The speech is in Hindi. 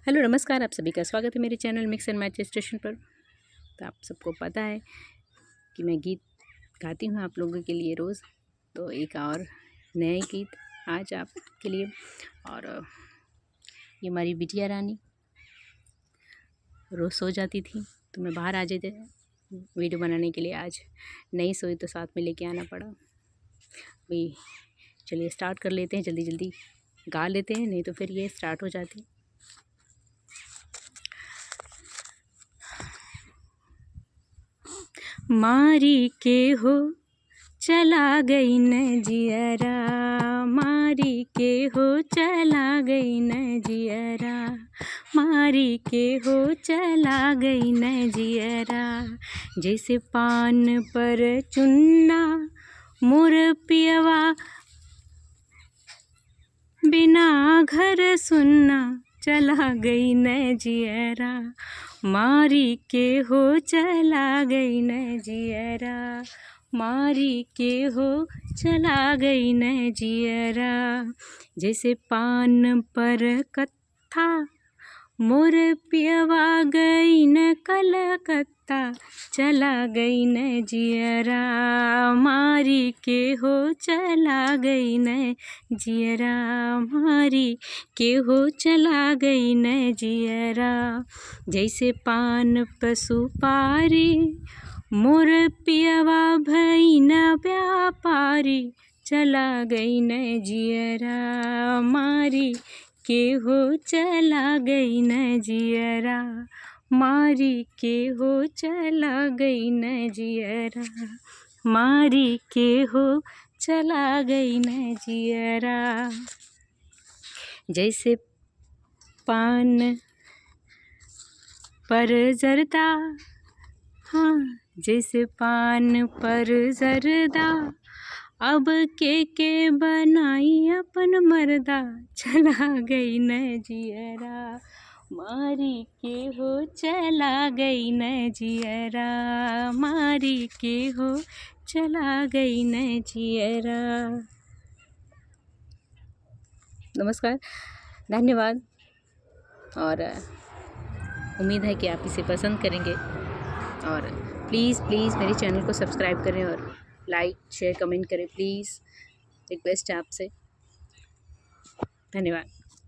हेलो नमस्कार, आप सभी का स्वागत है मेरे channel mix and match station पर। तो आप सबको पता है कि मैं गीत गाती हूँ आप लोगों के लिए रोज़। तो एक और नया गीत आज आपके लिए। और ये हमारी बिटिया रानी रोज़ सो जाती थी तो मैं बाहर आ जाते वीडियो बनाने के लिए। आज नहीं सोई तो साथ में लेके आना पड़ा। भाई चलिए स्टार्ट कर लेते हैं, जल्दी जल्दी गा लेते हैं, नहीं तो फिर ये स्टार्ट हो जाती। मारी के हो चला गई न जियरा, मारी के हो चला गई न जियरा, मारी के हो चला गई न जियरा। जैसे पान पर चुन्ना मोर पियवा, बिना घर सुनना चला गई न जियरा, मारी के हो चला गई न जियरा, मारी के हो चला गई न जियरा। जैसे पान पर कत्था मोर पियवा गई न कलकत्ता, चला गई न जियरा, मारी के हो चला गई न जियरा, मारी के हो चला गई न जियरा। जैसे पान पशुपारी मोर पियवा भई न व्यापारी, चला गई न जियरा, मारी के हो चला गई न जियरा, मारी के हो चला गई न जियरा, मारी के हो चला गई न जियरा। जैसे पान पर जरदा, हाँ जैसे पान पर जरदा, अब के बनाई अपन मर्दा, चला गई न जियरा, मारी के हो चला गई न जियरा, मारी के हो चला गई न जियरा। नमस्कार, धन्यवाद। और उम्मीद है कि आप इसे पसंद करेंगे। और प्लीज़ मेरे चैनल को सब्सक्राइब करें और लाइक शेयर कमेंट करें प्लीज़, रिक्वेस्ट है आपसे। धन्यवाद।